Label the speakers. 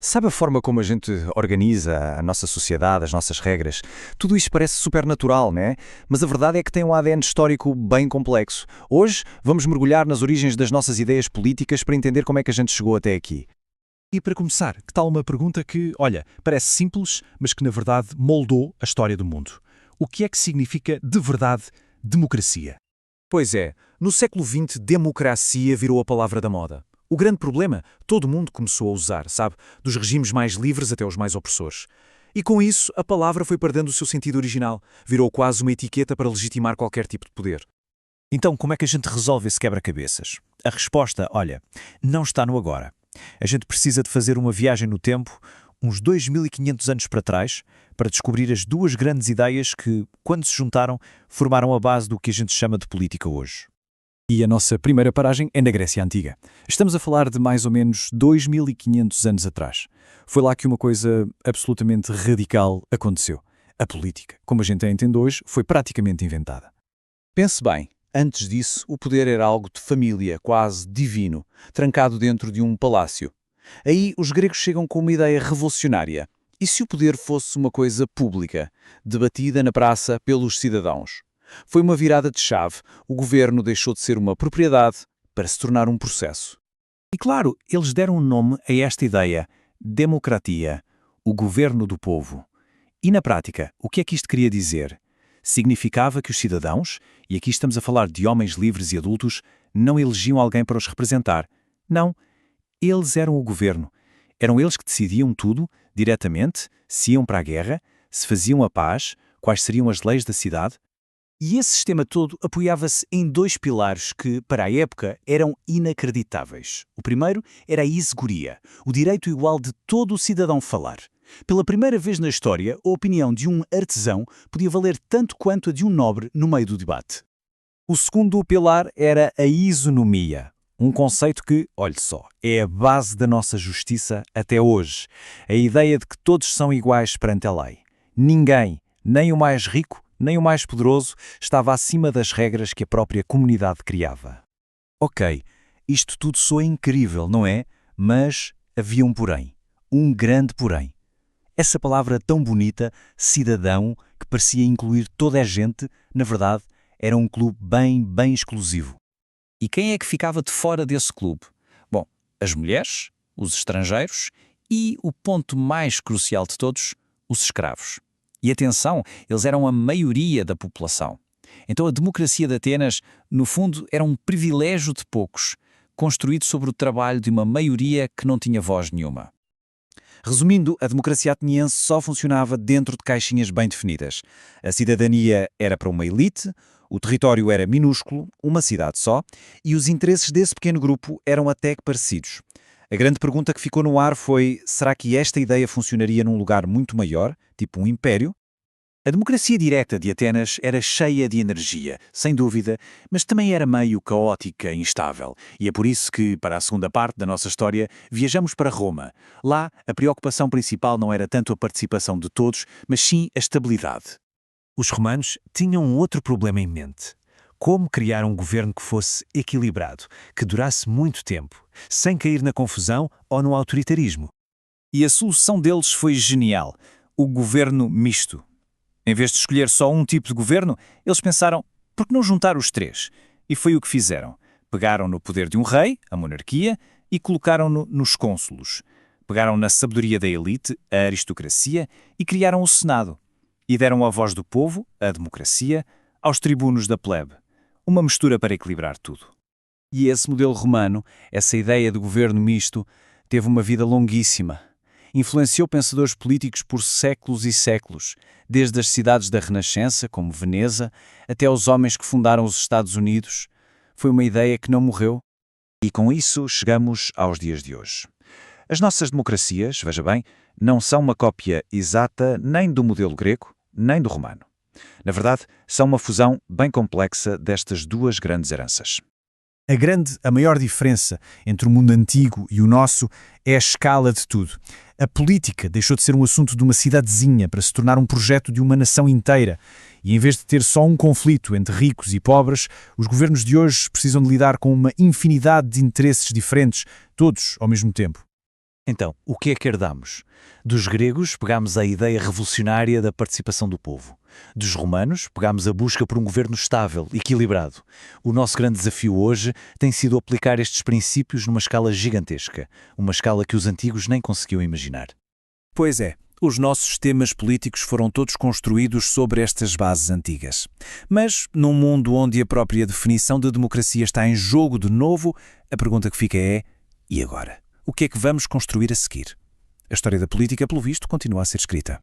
Speaker 1: Sabe a forma como a gente organiza a nossa sociedade, as nossas regras? Tudo isto parece super natural, né? Mas a verdade é que tem um ADN histórico bem complexo. Hoje vamos mergulhar nas origens das nossas ideias políticas para entender como é que a gente chegou até aqui.
Speaker 2: E para começar, que tal uma pergunta que, olha, parece simples, mas que na verdade moldou a história do mundo? O que é que significa de verdade democracia?
Speaker 3: Pois é, no século XX, democracia virou a palavra da moda. O grande problema, todo mundo começou a usar, sabe? Dos regimes mais livres até os mais opressores. E com isso, a palavra foi perdendo o seu sentido original. Virou quase uma etiqueta para legitimar qualquer tipo de poder.
Speaker 2: Então, como é que a gente resolve esse quebra-cabeças? A resposta, olha, não está no agora. A gente precisa de fazer uma viagem no tempo, uns 2500 anos para trás, para descobrir as duas grandes ideias que, quando se juntaram, formaram a base do que a gente chama de política hoje.
Speaker 1: E a nossa primeira paragem é na Grécia Antiga. Estamos a falar de mais ou menos 2500 anos atrás. Foi lá que uma coisa absolutamente radical aconteceu. A política, como a gente a entende hoje, foi praticamente inventada.
Speaker 4: Pense bem, antes disso, o poder era algo de família, quase divino, trancado dentro de um palácio. Aí os gregos chegam com uma ideia revolucionária. E se o poder fosse uma coisa pública, debatida na praça pelos cidadãos? Foi uma virada de chave. O governo deixou de ser uma propriedade para se tornar um processo.
Speaker 2: E claro, eles deram um nome a esta ideia, democratia, o governo do povo. E na prática, o que é que isto queria dizer? Significava que os cidadãos, e aqui estamos a falar de homens livres e adultos, não elegiam alguém para os representar. Não, eles eram o governo. Eram eles que decidiam tudo, diretamente, se iam para a guerra, se faziam a paz, quais seriam as leis da cidade. E esse sistema todo apoiava-se em dois pilares que, para a época, eram inacreditáveis. O primeiro era a isegoria, o direito igual de todo o cidadão falar. Pela primeira vez na história, a opinião de um artesão podia valer tanto quanto a de um nobre no meio do debate.
Speaker 1: O segundo pilar era a isonomia. Um conceito que, olhe só, é a base da nossa justiça até hoje. A ideia de que todos são iguais perante a lei. Ninguém, nem o mais rico, nem o mais poderoso, estava acima das regras que a própria comunidade criava. Ok, isto tudo soa incrível, não é? Mas havia um porém. Um grande porém. Essa palavra tão bonita, cidadão, que parecia incluir toda a gente, na verdade, era um clube bem exclusivo. E quem é que ficava de fora desse clube? Bom, as mulheres, os estrangeiros e, o ponto mais crucial de todos, os escravos. E atenção, eles eram a maioria da população. Então a democracia de Atenas, no fundo, era um privilégio de poucos, construído sobre o trabalho de uma maioria que não tinha voz nenhuma. Resumindo, a democracia ateniense só funcionava dentro de caixinhas bem definidas. A cidadania era para uma elite, o território era minúsculo, uma cidade só, e os interesses desse pequeno grupo eram até que parecidos. A grande pergunta que ficou no ar foi: será que esta ideia funcionaria num lugar muito maior, tipo um império? A democracia direta de Atenas era cheia de energia, sem dúvida, mas também era meio caótica e instável. E é por isso que, para a segunda parte da nossa história, viajamos para Roma. Lá, a preocupação principal não era tanto a participação de todos, mas sim a estabilidade.
Speaker 2: Os romanos tinham um outro problema em mente. Como criar um governo que fosse equilibrado, que durasse muito tempo, sem cair na confusão ou no autoritarismo?
Speaker 1: E a solução deles foi genial: o governo misto. Em vez de escolher só um tipo de governo, eles pensaram: por que não juntar os três? E foi o que fizeram. Pegaram no poder de um rei, a monarquia, e colocaram-no nos cônsulos. Pegaram na sabedoria da elite, a aristocracia, e criaram o Senado. E deram a voz do povo, a democracia, aos tribunos da plebe. Uma mistura para equilibrar tudo. E esse modelo romano, essa ideia de governo misto, teve uma vida longuíssima. Influenciou pensadores políticos por séculos e séculos, desde as cidades da Renascença, como Veneza, até aos homens que fundaram os Estados Unidos. Foi uma ideia que não morreu. E com isso chegamos aos dias de hoje. As nossas democracias, veja bem, não são uma cópia exata nem do modelo grego, nem do romano. Na verdade, são uma fusão bem complexa destas duas grandes heranças.
Speaker 2: A maior diferença entre o mundo antigo e o nosso é a escala de tudo. A política deixou de ser um assunto de uma cidadezinha para se tornar um projeto de uma nação inteira. E em vez de ter só um conflito entre ricos e pobres, os governos de hoje precisam de lidar com uma infinidade de interesses diferentes, todos ao mesmo tempo. Então, o que é que herdamos? Dos gregos, pegámos a ideia revolucionária da participação do povo. Dos romanos, pegámos a busca por um governo estável, equilibrado. O nosso grande desafio hoje tem sido aplicar estes princípios numa escala gigantesca, uma escala que os antigos nem conseguiam imaginar.
Speaker 1: Pois é, os nossos sistemas políticos foram todos construídos sobre estas bases antigas. Mas, num mundo onde a própria definição de democracia está em jogo de novo, a pergunta que fica é: e agora? O que é que vamos construir a seguir? A história da política, pelo visto, continua a ser escrita.